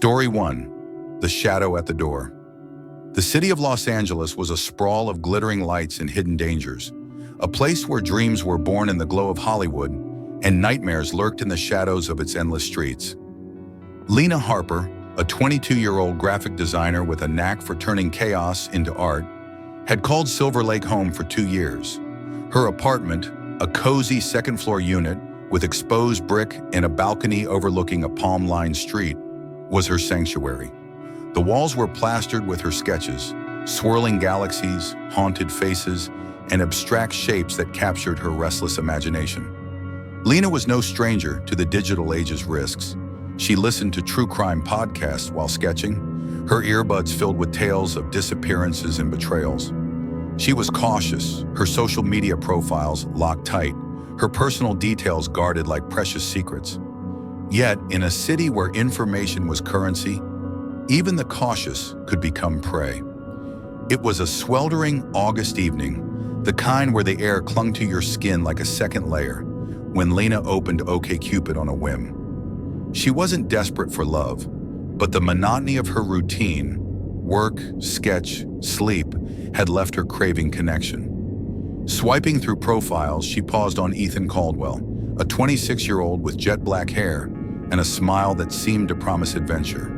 Story 1. The Shadow at the Door. The city of Los Angeles was a sprawl of glittering lights and hidden dangers, a place where dreams were born in the glow of Hollywood and nightmares lurked in the shadows of its endless streets. Lena Harper, a 22-year-old graphic designer with a knack for turning chaos into art, had called Silver Lake home for 2 years. Her apartment, a cozy second-floor unit with exposed brick and a balcony overlooking a palm-lined street, was her sanctuary. The walls were plastered with her sketches, swirling galaxies, haunted faces, and abstract shapes that captured her restless imagination. Lena was no stranger to the digital age's risks. She listened to true crime podcasts while sketching, her earbuds filled with tales of disappearances and betrayals. She was cautious, her social media profiles locked tight, her personal details guarded like precious secrets. Yet, in a city where information was currency, even the cautious could become prey. It was a sweltering August evening, the kind where the air clung to your skin like a second layer, when Lena opened OkCupid on a whim. She wasn't desperate for love, but the monotony of her routine, work, sketch, sleep, had left her craving connection. Swiping through profiles, she paused on Ethan Caldwell, a 26-year-old with jet black hair and a smile that seemed to promise adventure.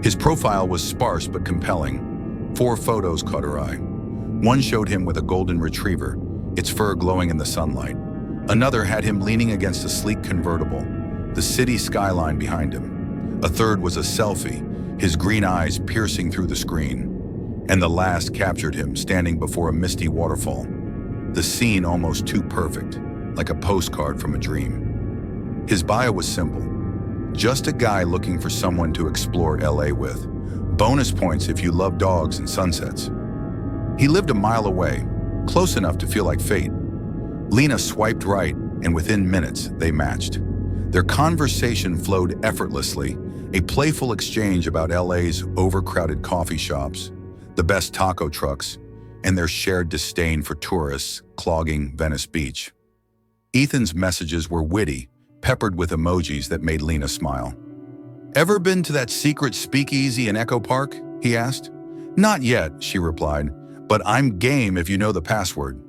His profile was sparse but compelling. 4 photos caught her eye. One showed him with a golden retriever, its fur glowing in the sunlight. Another had him leaning against a sleek convertible, the city skyline behind him. A third was a selfie, his green eyes piercing through the screen. And the last captured him standing before a misty waterfall, the scene almost too perfect, like a postcard from a dream. His bio was simple. Just a guy looking for someone to explore LA with. Bonus points if you love dogs and sunsets. He lived a mile away, close enough to feel like fate. Lena swiped right, and within minutes, they matched. Their conversation flowed effortlessly, a playful exchange about LA's overcrowded coffee shops, the best taco trucks, and their shared disdain for tourists clogging Venice Beach. Ethan's messages were witty, peppered with emojis that made Lena smile. "Ever been to that secret speakeasy in Echo Park?" he asked. "Not yet," she replied, "but I'm game if you know the password."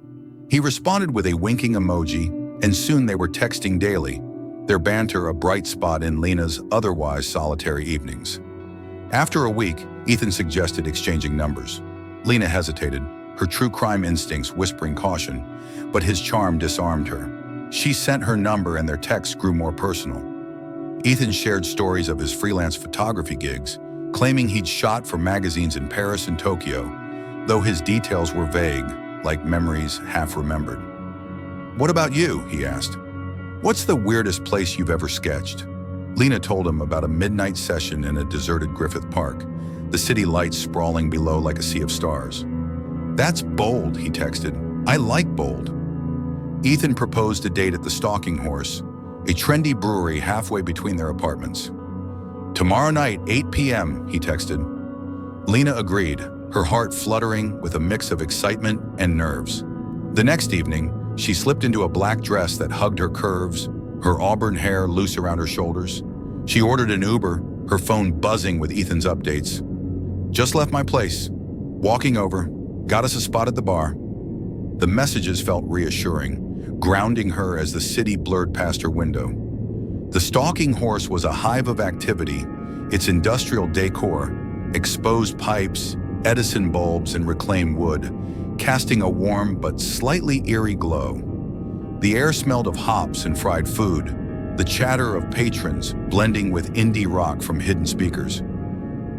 He responded with a winking emoji, and soon they were texting daily, their banter a bright spot in Lena's otherwise solitary evenings. After a week, Ethan suggested exchanging numbers. Lena hesitated, her true crime instincts whispering caution, but his charm disarmed her. She sent her number and their texts grew more personal. Ethan shared stories of his freelance photography gigs, claiming he'd shot for magazines in Paris and Tokyo, though his details were vague, like memories half remembered. "What about you?" he asked. "What's the weirdest place you've ever sketched?" Lena told him about a midnight session in a deserted Griffith Park, the city lights sprawling below like a sea of stars. "That's bold," he texted. "I like bold." Ethan proposed a date at the Stalking Horse, a trendy brewery halfway between their apartments. "Tomorrow night, 8 p.m., he texted. Lena agreed, her heart fluttering with a mix of excitement and nerves. The next evening, she slipped into a black dress that hugged her curves, her auburn hair loose around her shoulders. She ordered an Uber, her phone buzzing with Ethan's updates. "Just left my place. Walking over. Got us a spot at the bar." The messages felt reassuring, grounding her as the city blurred past her window. The Stalking Horse was a hive of activity, its industrial decor, exposed pipes, Edison bulbs, and reclaimed wood, casting a warm but slightly eerie glow. The air smelled of hops and fried food, the chatter of patrons blending with indie rock from hidden speakers.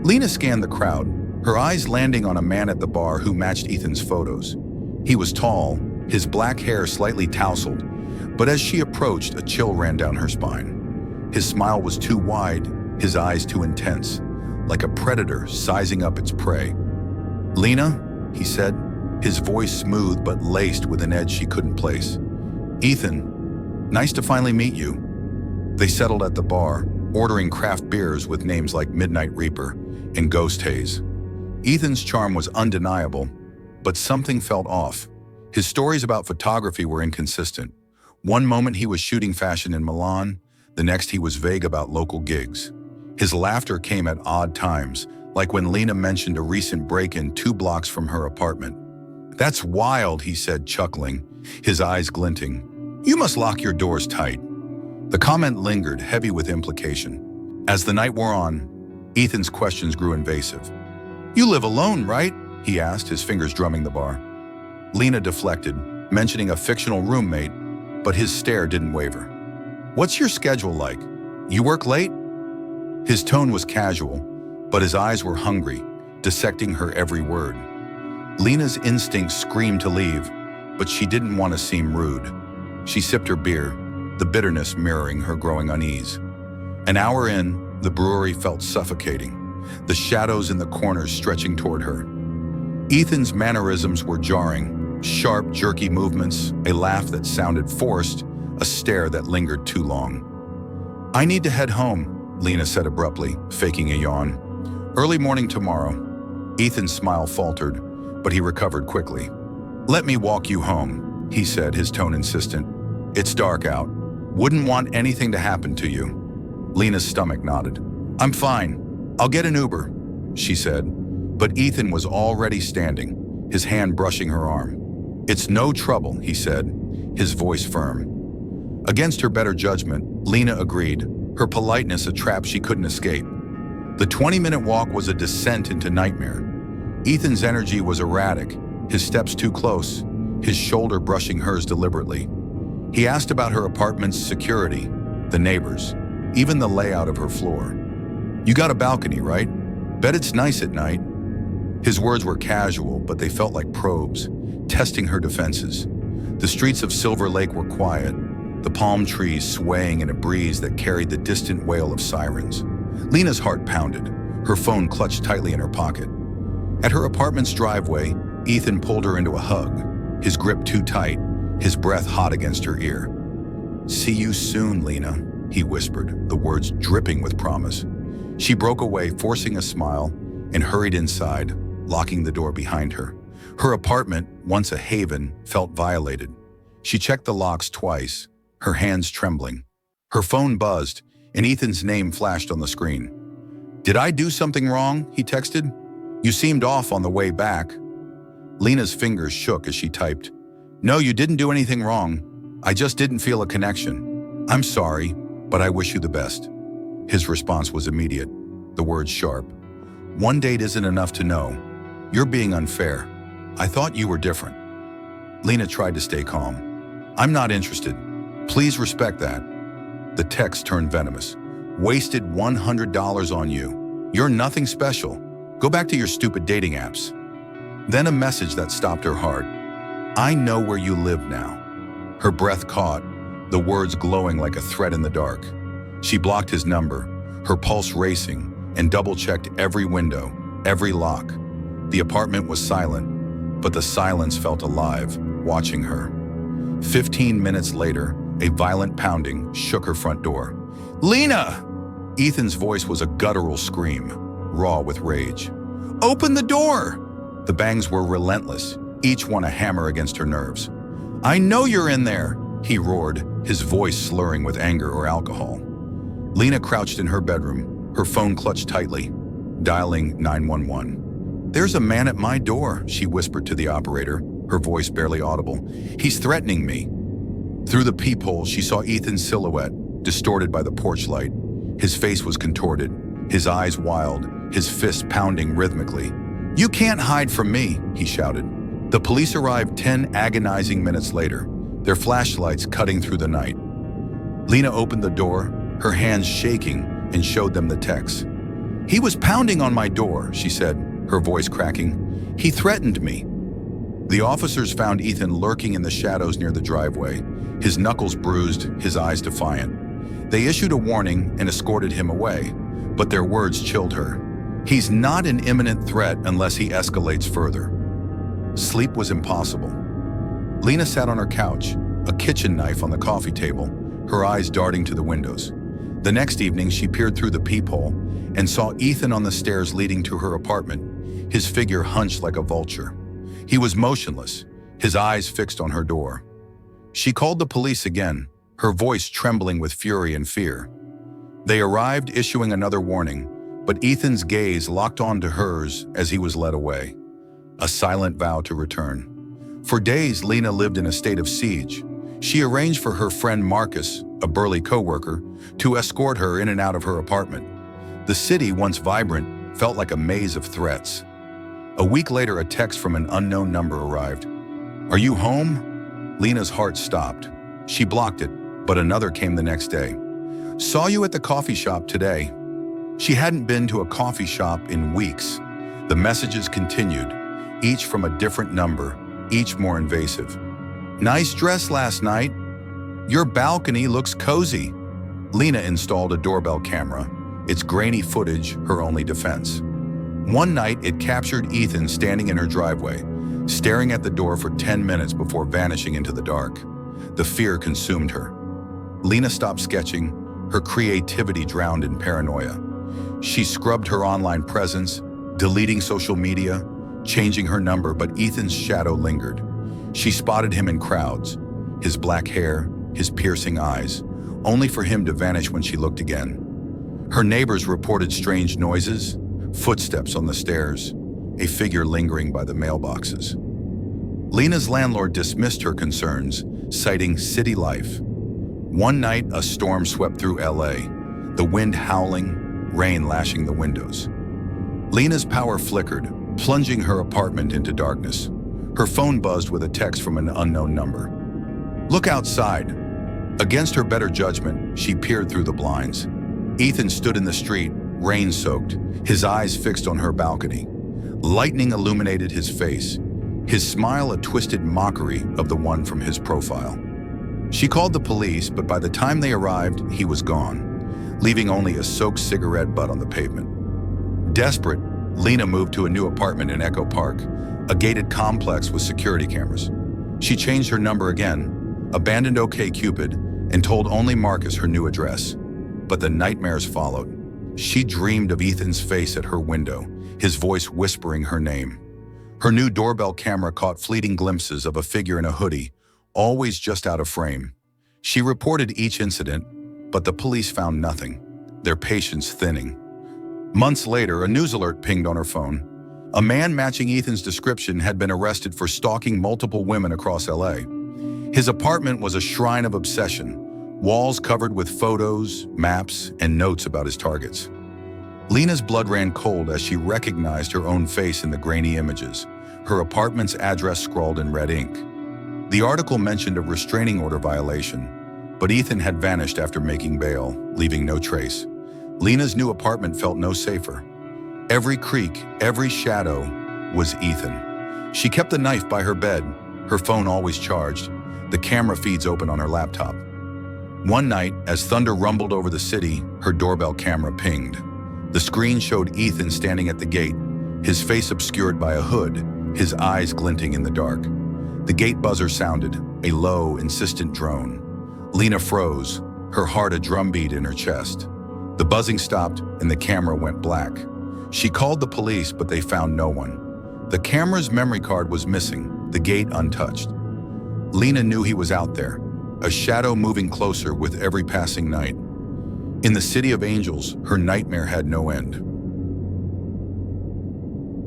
Lena scanned the crowd, her eyes landing on a man at the bar who matched Ethan's photos. He was tall, his black hair slightly tousled, but as she approached, a chill ran down her spine. His smile was too wide, his eyes too intense, like a predator sizing up its prey. "Lena," he said, his voice smooth but laced with an edge she couldn't place. "Ethan, nice to finally meet you." They settled at the bar, ordering craft beers with names like Midnight Reaper and Ghost Haze. Ethan's charm was undeniable, but something felt off. His stories about photography were inconsistent. One moment he was shooting fashion in Milan, the next he was vague about local gigs. His laughter came at odd times, like when Lena mentioned a recent break-in 2 blocks from her apartment. "That's wild," he said, chuckling, his eyes glinting. "You must lock your doors tight." The comment lingered, heavy with implication. As the night wore on, Ethan's questions grew invasive. "You live alone, right?" he asked, his fingers drumming the bar. Lena deflected, mentioning a fictional roommate, but his stare didn't waver. "What's your schedule like? You work late?" His tone was casual, but his eyes were hungry, dissecting her every word. Lena's instincts screamed to leave, but she didn't want to seem rude. She sipped her beer, the bitterness mirroring her growing unease. An hour in, the brewery felt suffocating, the shadows in the corners stretching toward her. Ethan's mannerisms were jarring, sharp, jerky movements, a laugh that sounded forced, a stare that lingered too long. "I need to head home," Lena said abruptly, faking a yawn. "Early morning tomorrow." Ethan's smile faltered, but he recovered quickly. "Let me walk you home," he said, his tone insistent. "It's dark out. Wouldn't want anything to happen to you." Lena's stomach nodded. "I'm fine. I'll get an Uber," she said, but Ethan was already standing, his hand brushing her arm. "It's no trouble," he said, his voice firm. Against her better judgment, Lena agreed, her politeness a trap she couldn't escape. The 20-minute walk was a descent into nightmare. Ethan's energy was erratic, his steps too close, his shoulder brushing hers deliberately. He asked about her apartment's security, the neighbors, even the layout of her floor. "You got a balcony, right? Bet it's nice at night." His words were casual, but they felt like probes, testing her defenses. The streets of Silver Lake were quiet, the palm trees swaying in a breeze that carried the distant wail of sirens. Lena's heart pounded, her phone clutched tightly in her pocket. At her apartment's driveway, Ethan pulled her into a hug, his grip too tight, his breath hot against her ear. "See you soon, Lena," he whispered, the words dripping with promise. She broke away, forcing a smile, and hurried inside, locking the door behind her. Her apartment, once a haven, felt violated. She checked the locks twice, her hands trembling. Her phone buzzed, and Ethan's name flashed on the screen. "Did I do something wrong?" he texted. "You seemed off on the way back." Lena's fingers shook as she typed. "No, you didn't do anything wrong. I just didn't feel a connection. I'm sorry, but I wish you the best." His response was immediate, the words sharp. "One date isn't enough to know. You're being unfair. I thought you were different." Lena tried to stay calm. "I'm not interested. Please respect that." The text turned venomous. "Wasted $100 on you. You're nothing special. Go back to your stupid dating apps." Then a message that stopped her heart. "I know where you live now." Her breath caught, the words glowing like a threat in the dark. She blocked his number, her pulse racing, and double-checked every window, every lock. The apartment was silent, but the silence felt alive, watching her. 15 minutes later, a violent pounding shook her front door. "Lena!" Ethan's voice was a guttural scream, raw with rage. "Open the door!" The bangs were relentless, each one a hammer against her nerves. "I know you're in there!" he roared, his voice slurring with anger or alcohol. Lena crouched in her bedroom, her phone clutched tightly, dialing 911. "There's a man at my door," she whispered to the operator, her voice barely audible. "He's threatening me." Through the peephole, she saw Ethan's silhouette, distorted by the porch light. His face was contorted, his eyes wild, his fists pounding rhythmically. "You can't hide from me," he shouted. The police arrived 10 agonizing minutes later, their flashlights cutting through the night. Lena opened the door, her hands shaking, and showed them the text. "He was pounding on my door," she said, her voice cracking. "He threatened me." The officers found Ethan lurking in the shadows near the driveway, his knuckles bruised, his eyes defiant. They issued a warning and escorted him away, but their words chilled her. "He's not an imminent threat unless he escalates further." Sleep was impossible. Lena sat on her couch, a kitchen knife on the coffee table, her eyes darting to the windows. The next evening, she peered through the peephole and saw Ethan on the stairs leading to her apartment, his figure hunched like a vulture. He was motionless, his eyes fixed on her door. She called the police again, her voice trembling with fury and fear. They arrived issuing another warning, but Ethan's gaze locked onto hers as he was led away, a silent vow to return. For days, Lena lived in a state of siege. She arranged for her friend Marcus, a burly coworker, to escort her in and out of her apartment. The city, once vibrant, felt like a maze of threats. A week later, a text from an unknown number arrived. "Are you home?" Lena's heart stopped. She blocked it, but another came the next day. "Saw you at the coffee shop today." She hadn't been to a coffee shop in weeks. The messages continued, each from a different number, each more invasive. "Nice dress last night. Your balcony looks cozy." Lena installed a doorbell camera, its grainy footage her only defense. One night, it captured Ethan standing in her driveway, staring at the door for 10 minutes before vanishing into the dark. The fear consumed her. Lena stopped sketching, her creativity drowned in paranoia. She scrubbed her online presence, deleting social media, changing her number, but Ethan's shadow lingered. She spotted him in crowds, his black hair, his piercing eyes, only for him to vanish when she looked again. Her neighbors reported strange noises, footsteps on the stairs, a figure lingering by the mailboxes. Lena's landlord dismissed her concerns, citing city life. One night, a storm swept through LA, the wind howling, rain lashing the windows. Lena's power flickered, plunging her apartment into darkness. Her phone buzzed with a text from an unknown number. "Look outside." Against her better judgment, she peered through the blinds. Ethan stood in the street, rain-soaked, his eyes fixed on her balcony. Lightning illuminated his face, his smile a twisted mockery of the one from his profile. She called the police, but by the time they arrived, he was gone, leaving only a soaked cigarette butt on the pavement. Desperate, Lena moved to a new apartment in Echo Park, a gated complex with security cameras. She changed her number again, abandoned OkCupid, and told only Marcus her new address. But the nightmares followed. She dreamed of Ethan's face at her window, his voice whispering her name. Her new doorbell camera caught fleeting glimpses of a figure in a hoodie, always just out of frame. She reported each incident, but the police found nothing, their patience thinning. Months later, a news alert pinged on her phone. A man matching Ethan's description had been arrested for stalking multiple women across LA. His apartment was a shrine of obsession, walls covered with photos, maps, and notes about his targets. Lena's blood ran cold as she recognized her own face in the grainy images, her apartment's address scrawled in red ink. The article mentioned a restraining order violation, but Ethan had vanished after making bail, leaving no trace. Lena's new apartment felt no safer. Every creak, every shadow was Ethan. She kept the knife by her bed, her phone always charged, the camera feeds open on her laptop. One night, as thunder rumbled over the city, her doorbell camera pinged. The screen showed Ethan standing at the gate, his face obscured by a hood, his eyes glinting in the dark. The gate buzzer sounded, a low, insistent drone. Lena froze, her heart a drumbeat in her chest. The buzzing stopped and the camera went black. She called the police, but they found no one. The camera's memory card was missing, the gate untouched. Lena knew he was out there, a shadow moving closer with every passing night. In the City of Angels, her nightmare had no end.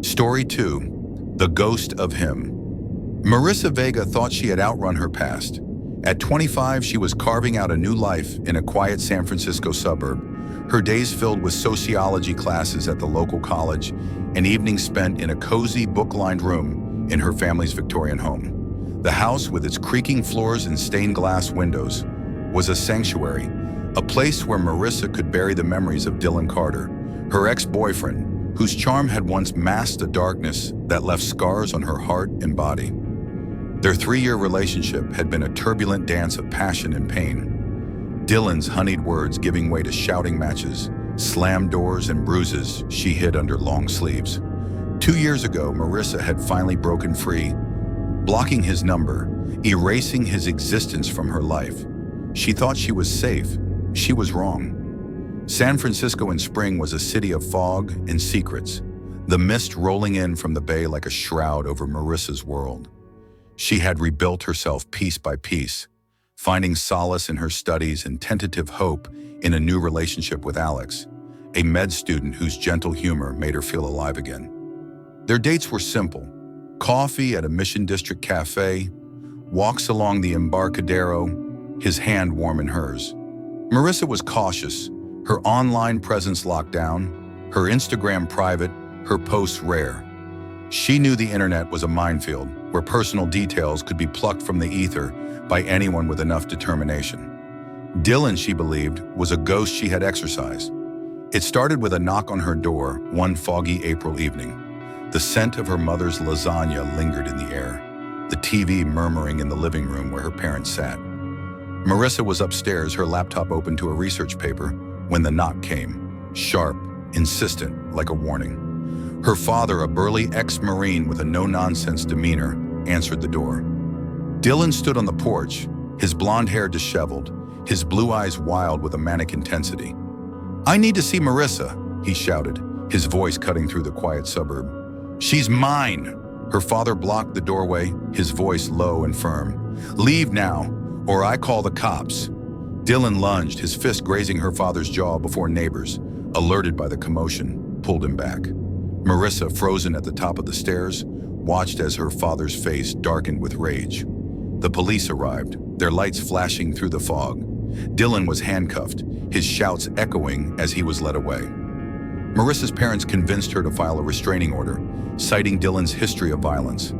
Story 2. The Ghost of Him. Marissa Vega thought she had outrun her past. At 25, she was carving out a new life in a quiet San Francisco suburb, her days filled with sociology classes at the local college and evenings spent in a cozy, book-lined room in her family's Victorian home. The house, with its creaking floors and stained glass windows, was a sanctuary, a place where Marissa could bury the memories of Dylan Carter, her ex-boyfriend, whose charm had once masked a darkness that left scars on her heart and body. Their 3-year relationship had been a turbulent dance of passion and pain. Dylan's honeyed words giving way to shouting matches, slammed doors, and bruises she hid under long sleeves. 2 years ago, Marissa had finally broken free, blocking his number, erasing his existence from her life. She thought she was safe. She was wrong. San Francisco in spring was a city of fog and secrets, the mist rolling in from the bay like a shroud over Marissa's world. She had rebuilt herself piece by piece, finding solace in her studies and tentative hope in a new relationship with Alex, a med student whose gentle humor made her feel alive again. Their dates were simple: coffee at a Mission District cafe, walks along the Embarcadero, his hand warm in hers. Marissa was cautious, her online presence locked down, her Instagram private, her posts rare. She knew the internet was a minefield where personal details could be plucked from the ether by anyone with enough determination. Dylan, she believed, was a ghost she had exorcised. It started with a knock on her door one foggy April evening. The scent of her mother's lasagna lingered in the air, the TV murmuring in the living room where her parents sat. Marissa was upstairs, her laptop open to a research paper, when the knock came, sharp, insistent, like a warning. Her father, a burly ex-Marine with a no-nonsense demeanor, answered the door. Dylan stood on the porch, his blonde hair disheveled, his blue eyes wild with a manic intensity. "I need to see Marissa," he shouted, his voice cutting through the quiet suburb. "She's mine!" Her father blocked the doorway, his voice low and firm. "Leave now, or I call the cops." Dylan lunged, his fist grazing her father's jaw before neighbors, alerted by the commotion, pulled him back. Marissa, frozen at the top of the stairs, watched as her father's face darkened with rage. The police arrived, their lights flashing through the fog. Dylan was handcuffed, his shouts echoing as he was led away. Marissa's parents convinced her to file a restraining order, citing Dylan's history of violence.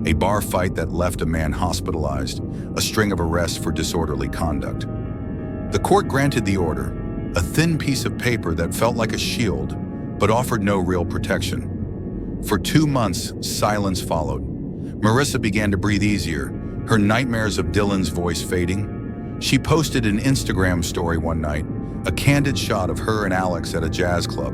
A bar fight that left a man hospitalized, a string of arrests for disorderly conduct. The court granted the order, a thin piece of paper that felt like a shield, but offered no real protection. For 2 months, silence followed. Marissa began to breathe easier, her nightmares of Dylan's voice fading. She posted an Instagram story one night, a candid shot of her and Alex at a jazz club,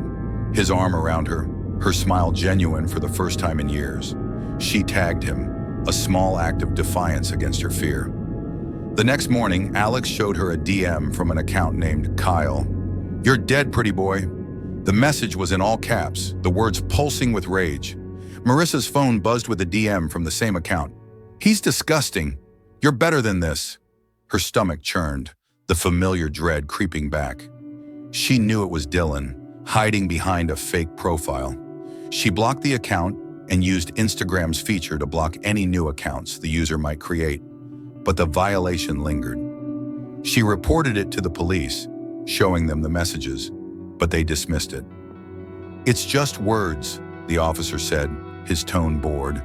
his arm around her smile genuine for the first time in years. She tagged him, a small act of defiance against her fear. The next morning, Alex showed her a DM from an account named Kyle. "You're dead, pretty boy." The message was in all caps, the words pulsing with rage. Marissa's phone buzzed with a DM from the same account. "He's disgusting. You're better than this." Her stomach churned, the familiar dread creeping back. She knew it was Dylan, hiding behind a fake profile. She blocked the account and used Instagram's feature to block any new accounts the user might create. But the violation lingered. She reported it to the police, showing them the messages, but they dismissed it. "It's just words," the officer said, his tone bored.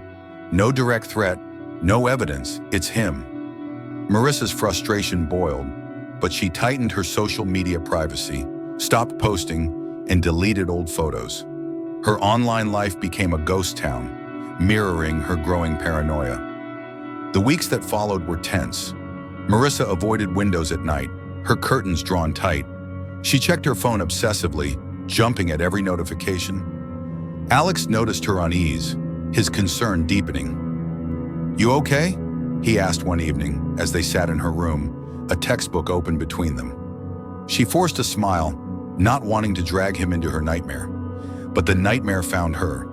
"No direct threat, no evidence, it's him." Marissa's frustration boiled, but she tightened her social media privacy, stopped posting, and deleted old photos. Her online life became a ghost town, mirroring her growing paranoia. The weeks that followed were tense. Marissa avoided windows at night, her curtains drawn tight. She checked her phone obsessively, jumping at every notification. Alex noticed her unease, his concern deepening. "You okay?" he asked one evening as they sat in her room, a textbook open between them. She forced a smile, not wanting to drag him into her nightmare. But the nightmare found her.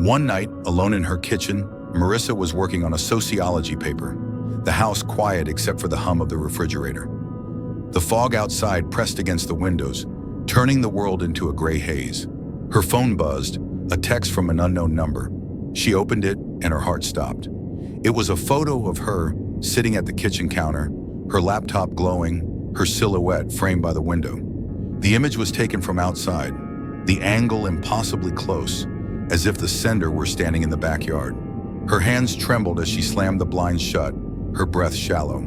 One night, alone in her kitchen, Marissa was working on a sociology paper, the house quiet except for the hum of the refrigerator. The fog outside pressed against the windows, turning the world into a gray haze. Her phone buzzed, a text from an unknown number. She opened it and her heart stopped. It was a photo of her sitting at the kitchen counter, her laptop glowing, her silhouette framed by the window. The image was taken from outside, the angle impossibly close, as if the sender were standing in the backyard. Her hands trembled as she slammed the blinds shut, her breath shallow.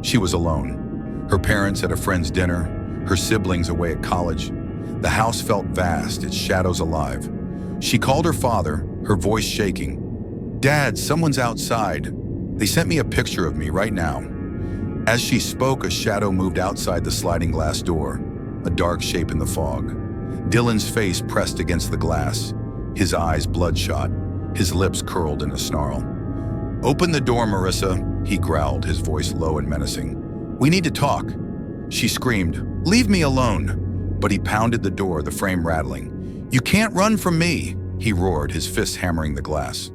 She was alone. Her parents at a friend's dinner, her siblings away at college. The house felt vast, its shadows alive. She called her father, her voice shaking. "Dad, someone's outside. They sent me a picture of me right now." As she spoke, a shadow moved outside the sliding glass door, a dark shape in the fog. Dylan's face pressed against the glass, his eyes bloodshot, his lips curled in a snarl. "Open the door, Marissa," he growled, his voice low and menacing. "We need to talk." She screamed, "Leave me alone." But he pounded the door, the frame rattling. "You can't run from me," he roared, his fists hammering the glass.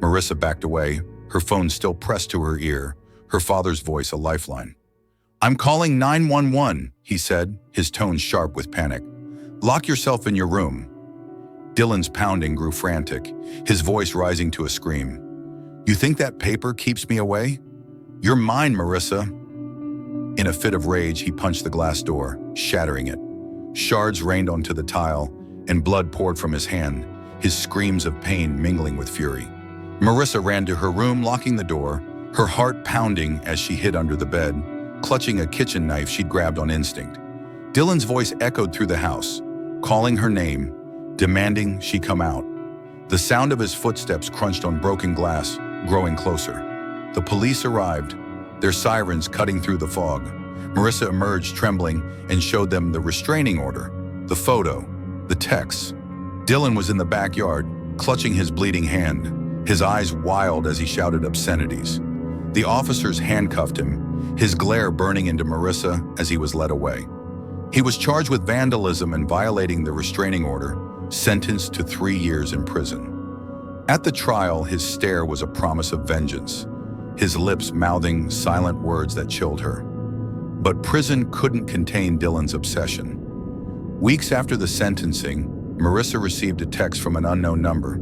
Marissa backed away, her phone still pressed to her ear, her father's voice a lifeline. "I'm calling 911, he said, his tone sharp with panic. "Lock yourself in your room." Dylan's pounding grew frantic, his voice rising to a scream. "You think that paper keeps me away? You're mine, Marissa." In a fit of rage, he punched the glass door, shattering it. Shards rained onto the tile, and blood poured from his hand, his screams of pain mingling with fury. Marissa ran to her room, locking the door, her heart pounding as she hid under the bed, clutching a kitchen knife she'd grabbed on instinct. Dylan's voice echoed through the house, calling her name, demanding she come out. The sound of his footsteps crunched on broken glass, growing closer. The police arrived, their sirens cutting through the fog. Marissa emerged trembling and showed them the restraining order, the photo, the texts. Dylan was in the backyard, clutching his bleeding hand, his eyes wild as he shouted obscenities. The officers handcuffed him, his glare burning into Marissa as he was led away. He was charged with vandalism and violating the restraining order, sentenced to 3 years in prison. At the trial, his stare was a promise of vengeance, his lips mouthing silent words that chilled her. But prison couldn't contain Dylan's obsession. Weeks after the sentencing, Marissa received a text from an unknown number.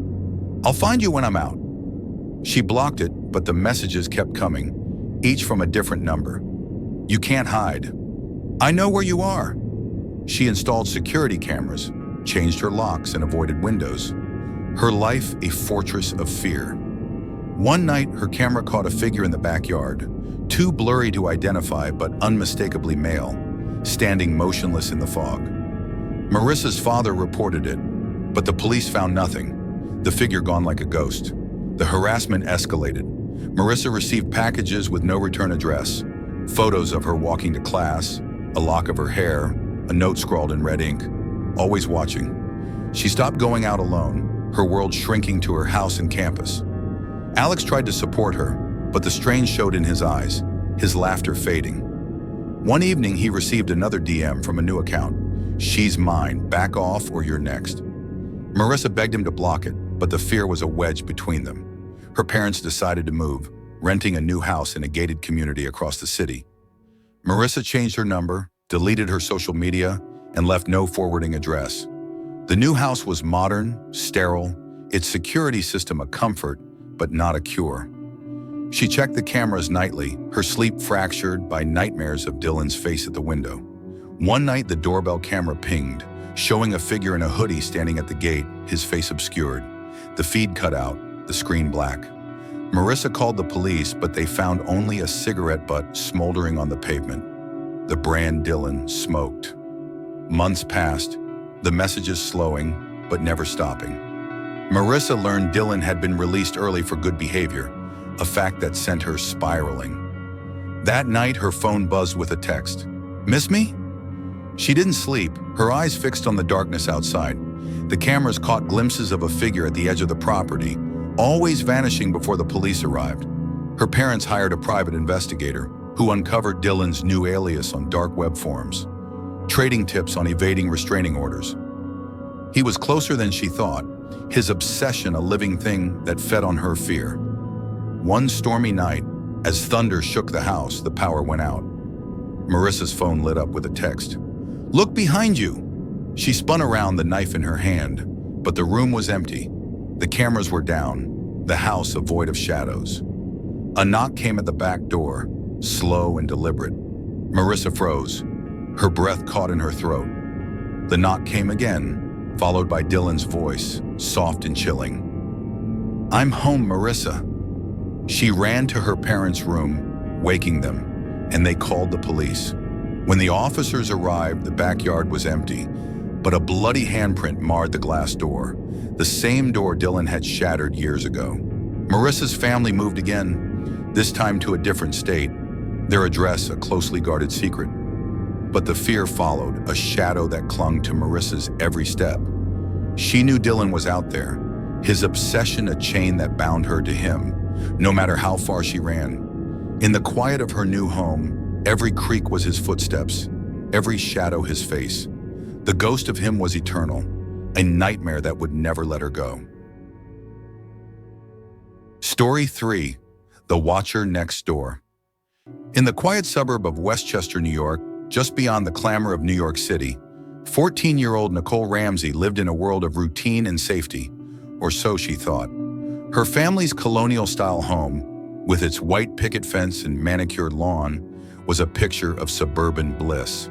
"I'll find you when I'm out." She blocked it, but the messages kept coming, each from a different number. "You can't hide. I know where you are." She installed security cameras, changed her locks, and avoided windows. Her life a fortress of fear. One night, her camera caught a figure in the backyard, too blurry to identify but unmistakably male, standing motionless in the fog. Marissa's father reported it, but the police found nothing, the figure gone like a ghost. The harassment escalated. Marissa received packages with no return address, photos of her walking to class, a lock of her hair, a note scrawled in red ink, "Always watching." She stopped going out alone, her world shrinking to her house and campus. Alex tried to support her, but the strain showed in his eyes, his laughter fading. One evening, he received another DM from a new account. "She's mine, back off or you're next." Marissa begged him to block it, but the fear was a wedge between them. Her parents decided to move, renting a new house in a gated community across the city. Marissa changed her number, deleted her social media, and left no forwarding address. The new house was modern, sterile, its security system a comfort, but not a cure. She checked the cameras nightly, her sleep fractured by nightmares of Dylan's face at the window. One night, the doorbell camera pinged, showing a figure in a hoodie standing at the gate, his face obscured. The feed cut out, the screen black. Marissa called the police, but they found only a cigarette butt smoldering on the pavement. The brand Dylan smoked. Months passed, the messages slowing, but never stopping. Marissa learned Dylan had been released early for good behavior, a fact that sent her spiraling. That night, her phone buzzed with a text. "Miss me?" She didn't sleep, her eyes fixed on the darkness outside. The cameras caught glimpses of a figure at the edge of the property, always vanishing before the police arrived. Her parents hired a private investigator who uncovered Dylan's new alias on dark web forums, trading tips on evading restraining orders. He was closer than she thought, his obsession a living thing that fed on her fear. One stormy night, as thunder shook the house, the power went out. Marissa's phone lit up with a text. "Look behind you!" She spun around, the knife in her hand, but the room was empty. The cameras were down, the house a void of shadows. A knock came at the back door, slow and deliberate. Marissa froze, her breath caught in her throat. The knock came again, followed by Dylan's voice, soft and chilling. "I'm home, Marissa." She ran to her parents' room, waking them, and they called the police. When the officers arrived, the backyard was empty, but a bloody handprint marred the glass door, the same door Dylan had shattered years ago. Marissa's family moved again, this time to a different state, their address a closely guarded secret. But the fear followed, a shadow that clung to Marissa's every step. She knew Dylan was out there, his obsession a chain that bound her to him, no matter how far she ran. In the quiet of her new home, every creak was his footsteps, every shadow his face. The ghost of him was eternal, a nightmare that would never let her go. Story 3. The Watcher Next Door. In the quiet suburb of Westchester, New York, just beyond the clamor of New York City, 14-year-old Nicole Ramsey lived in a world of routine and safety, or so she thought. Her family's colonial-style home, with its white picket fence and manicured lawn, was a picture of suburban bliss.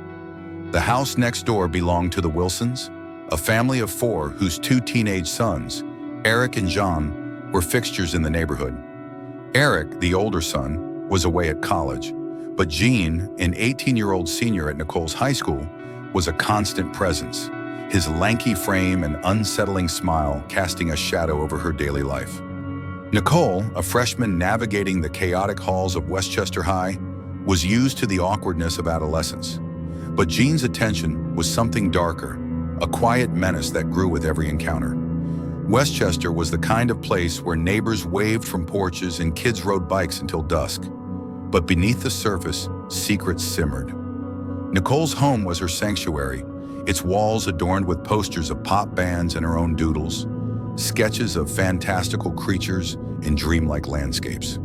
The house next door belonged to the Wilsons, a family of four whose two teenage sons, Eric and John, were fixtures in the neighborhood. Eric, the older son, was away at college, but Gene, an 18-year-old senior at Nicole's high school, was a constant presence, his lanky frame and unsettling smile casting a shadow over her daily life. Nicole, a freshman navigating the chaotic halls of Westchester High, was used to the awkwardness of adolescence. But Gene's attention was something darker, a quiet menace that grew with every encounter. Westchester was the kind of place where neighbors waved from porches and kids rode bikes until dusk. But beneath the surface, secrets simmered. Nicole's home was her sanctuary, its walls adorned with posters of pop bands and her own doodles, sketches of fantastical creatures and dreamlike landscapes.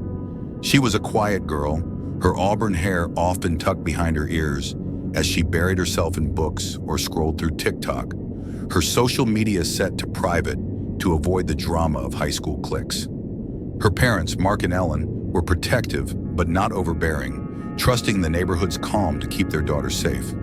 She was a quiet girl, her auburn hair often tucked behind her ears as she buried herself in books or scrolled through TikTok, her social media set to private to avoid the drama of high school cliques. Her parents, Mark and Ellen, were protective but not overbearing, trusting the neighborhood's calm to keep their daughter safe.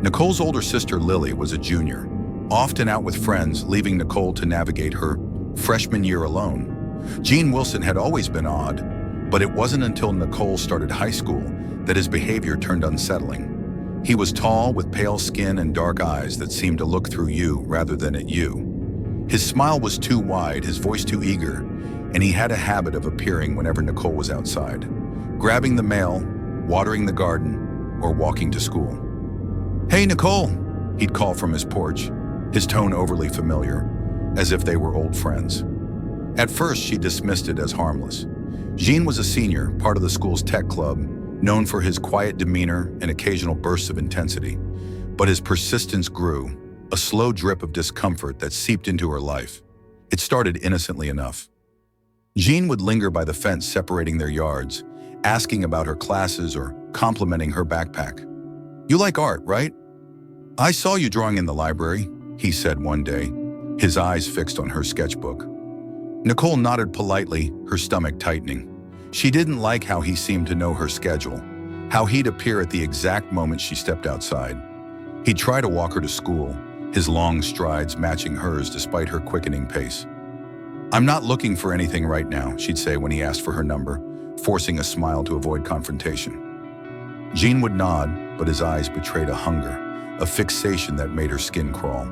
Nicole's older sister, Lily, was a junior, often out with friends, leaving Nicole to navigate her freshman year alone. Gene Wilson had always been odd, but it wasn't until Nicole started high school that his behavior turned unsettling. He was tall, with pale skin and dark eyes that seemed to look through you rather than at you. His smile was too wide, his voice too eager, and he had a habit of appearing whenever Nicole was outside, grabbing the mail, watering the garden, or walking to school. "Hey, Nicole," he'd call from his porch, his tone overly familiar, as if they were old friends. At first, she dismissed it as harmless. Gene was a senior, part of the school's tech club, known for his quiet demeanor and occasional bursts of intensity. But his persistence grew, a slow drip of discomfort that seeped into her life. It started innocently enough. Gene would linger by the fence separating their yards, asking about her classes or complimenting her backpack. "You like art, right? I saw you drawing in the library," he said one day, his eyes fixed on her sketchbook. Nicole nodded politely, her stomach tightening. She didn't like how he seemed to know her schedule, how he'd appear at the exact moment she stepped outside. He'd try to walk her to school, his long strides matching hers despite her quickening pace. "I'm not looking for anything right now," she'd say when he asked for her number, forcing a smile to avoid confrontation. Gene would nod, but his eyes betrayed a hunger, a fixation that made her skin crawl.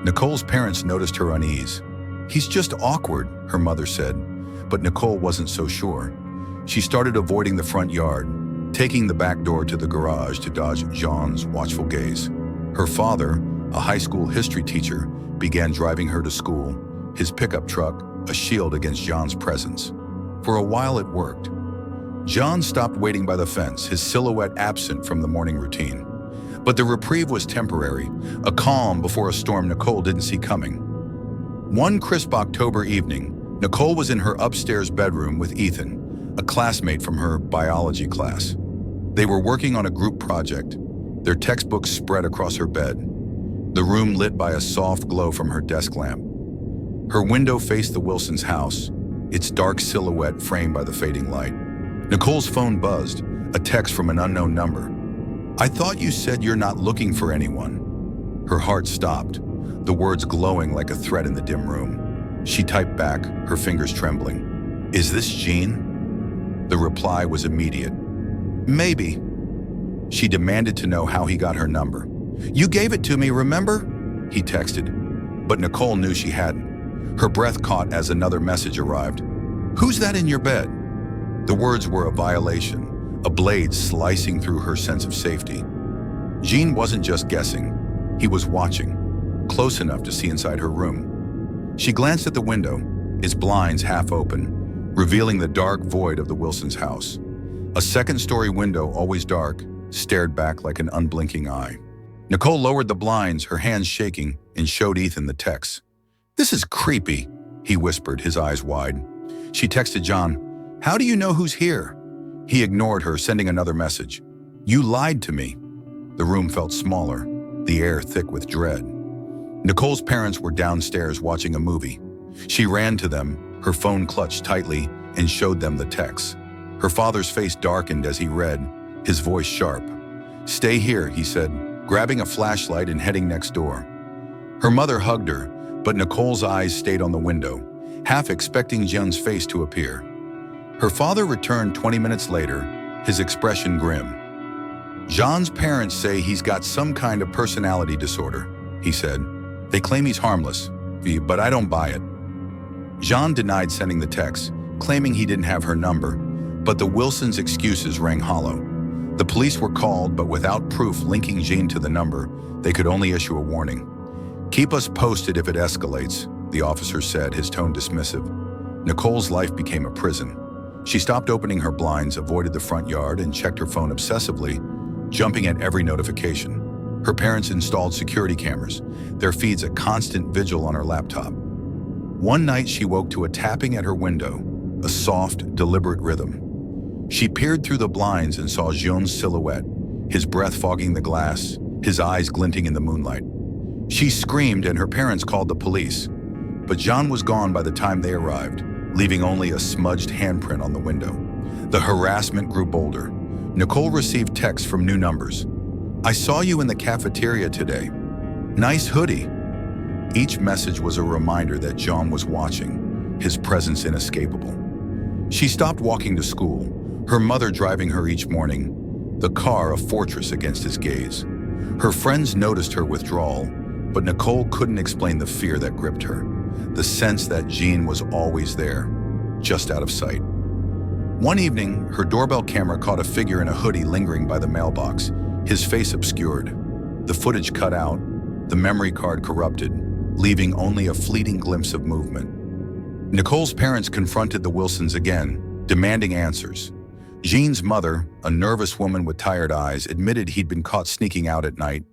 Nicole's parents noticed her unease. "He's just awkward," her mother said, but Nicole wasn't so sure. She started avoiding the front yard, taking the back door to the garage to dodge John's watchful gaze. Her father, a high school history teacher, began driving her to school, his pickup truck a shield against John's presence. For a while it worked. John stopped waiting by the fence, his silhouette absent from the morning routine. But the reprieve was temporary, a calm before a storm Nicole didn't see coming. One crisp October evening, Nicole was in her upstairs bedroom with Ethan, a classmate from her biology class. They were working on a group project, their textbooks spread across her bed, the room lit by a soft glow from her desk lamp. Her window faced the Wilsons' house, its dark silhouette framed by the fading light. Nicole's phone buzzed, a text from an unknown number. "I thought you said you're not looking for anyone." Her heart stopped, the words glowing like a thread in the dim room. She typed back, her fingers trembling. "Is this Gene?" The reply was immediate. "Maybe." She demanded to know how he got her number. "You gave it to me, remember?" he texted. But Nicole knew she hadn't. Her breath caught as another message arrived. "Who's that in your bed?" The words were a violation, a blade slicing through her sense of safety. Gene wasn't just guessing. He was watching, close enough to see inside her room. She glanced at the window, its blinds half open, revealing the dark void of the Wilsons' house. A second-story window, always dark, stared back like an unblinking eye. Nicole lowered the blinds, her hands shaking, and showed Ethan the text. "This is creepy," he whispered, his eyes wide. She texted John, "How do you know who's here?" He ignored her, sending another message. "You lied to me." The room felt smaller, the air thick with dread. Nicole's parents were downstairs watching a movie. She ran to them, her phone clutched tightly, and showed them the text. Her father's face darkened as he read, his voice sharp. "Stay here," he said, grabbing a flashlight and heading next door. Her mother hugged her, but Nicole's eyes stayed on the window, half expecting Jean's face to appear. Her father returned 20 minutes later, his expression grim. "Jean's parents say he's got some kind of personality disorder," he said. "They claim he's harmless, but I don't buy it." Jean denied sending the text, claiming he didn't have her number, but the Wilsons' excuses rang hollow. The police were called, but without proof linking Jean to the number, they could only issue a warning. "Keep us posted if it escalates," the officer said, his tone dismissive. Nicole's life became a prison. She stopped opening her blinds, avoided the front yard, and checked her phone obsessively, jumping at every notification. Her parents installed security cameras, their feeds a constant vigil on her laptop. One night she woke to a tapping at her window, a soft, deliberate rhythm. She peered through the blinds and saw Jean's silhouette, his breath fogging the glass, his eyes glinting in the moonlight. She screamed and her parents called the police, but Jean was gone by the time they arrived, leaving only a smudged handprint on the window. The harassment grew bolder. Nicole received texts from new numbers. "I saw you in the cafeteria today. Nice hoodie." Each message was a reminder that Jean was watching, his presence inescapable. She stopped walking to school, her mother driving her each morning, the car a fortress against his gaze. Her friends noticed her withdrawal, but Nicole couldn't explain the fear that gripped her, the sense that Jean was always there, just out of sight. One evening, her doorbell camera caught a figure in a hoodie lingering by the mailbox, his face obscured. The footage cut out, the memory card corrupted, leaving only a fleeting glimpse of movement. Nicole's parents confronted the Wilsons again, demanding answers. Jean's mother, a nervous woman with tired eyes, admitted he'd been caught sneaking out at night,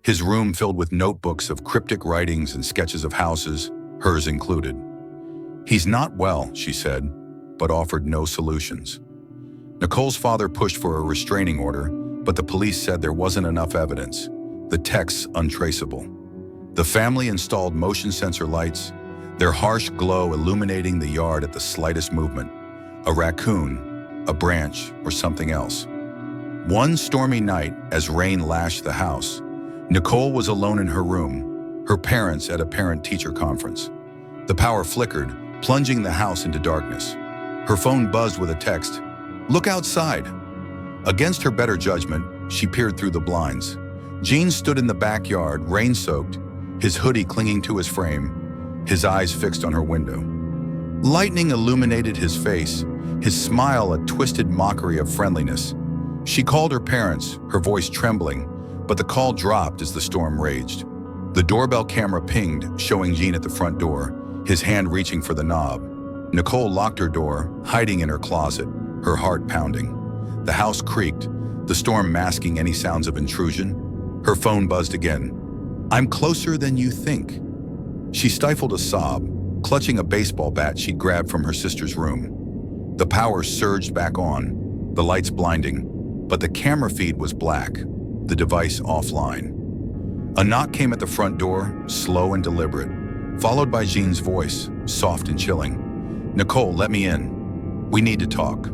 his room filled with notebooks of cryptic writings and sketches of houses, hers included. "He's not well," she said, but offered no solutions. Nicole's father pushed for a restraining order, but the police said there wasn't enough evidence, the texts untraceable. The family installed motion sensor lights, their harsh glow illuminating the yard at the slightest movement. A raccoon, a branch, or something else. One stormy night, as rain lashed the house, Nicole was alone in her room, her parents at a parent-teacher conference. The power flickered, plunging the house into darkness. Her phone buzzed with a text, "Look outside." Against her better judgment, she peered through the blinds. Jean stood in the backyard, rain-soaked, his hoodie clinging to his frame, his eyes fixed on her window. Lightning illuminated his face, his smile a twisted mockery of friendliness. She called her parents, her voice trembling, but the call dropped as the storm raged. The doorbell camera pinged, showing Jean at the front door, his hand reaching for the knob. Nicole locked her door, hiding in her closet, her heart pounding. The house creaked, the storm masking any sounds of intrusion. Her phone buzzed again. "I'm closer than you think." She stifled a sob, clutching a baseball bat she'd grabbed from her sister's room. The power surged back on, the lights blinding, but the camera feed was black, the device offline. A knock came at the front door, slow and deliberate, followed by Jean's voice, soft and chilling. "Nicole, let me in. We need to talk."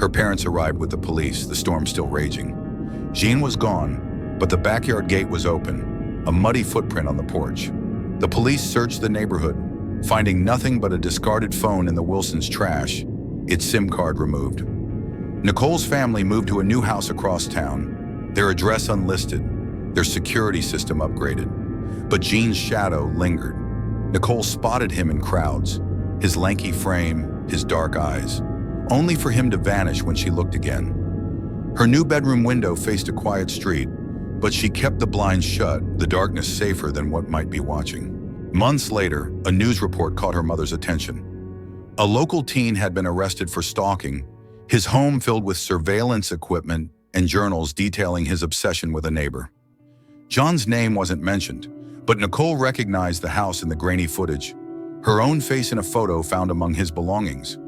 Her parents arrived with the police, the storm still raging. Jean was gone, but the backyard gate was open, a muddy footprint on the porch. The police searched the neighborhood, finding nothing but a discarded phone in the Wilsons' trash, its SIM card removed. Nicole's family moved to a new house across town, their address unlisted, their security system upgraded. But Jean's shadow lingered. Nicole spotted him in crowds, his lanky frame, his dark eyes, only for him to vanish when she looked again. Her new bedroom window faced a quiet street, but she kept the blinds shut, the darkness safer than what might be watching. Months later, a news report caught her mother's attention. A local teen had been arrested for stalking, his home filled with surveillance equipment and journals detailing his obsession with a neighbor. John's name wasn't mentioned, but Nicole recognized the house in the grainy footage, her own face in a photo found among his belongings.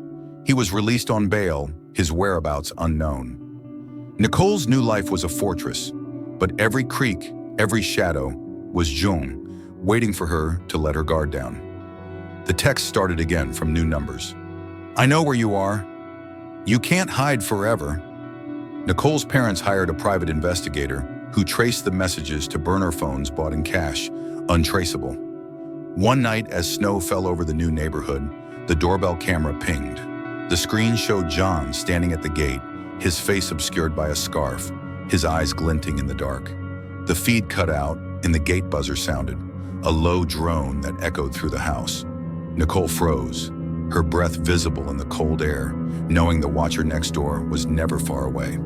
He was released on bail, his whereabouts unknown. Nicole's new life was a fortress, but every creak, every shadow was Jung, waiting for her to let her guard down. The text started again from new numbers. "I know where you are. You can't hide forever." Nicole's parents hired a private investigator who traced the messages to burner phones bought in cash, untraceable. One night, as snow fell over the new neighborhood, the doorbell camera pinged. The screen showed John standing at the gate, his face obscured by a scarf, his eyes glinting in the dark. The feed cut out, and the gate buzzer sounded, a low drone that echoed through the house. Nicole froze, her breath visible in the cold air, knowing the watcher next door was never far away.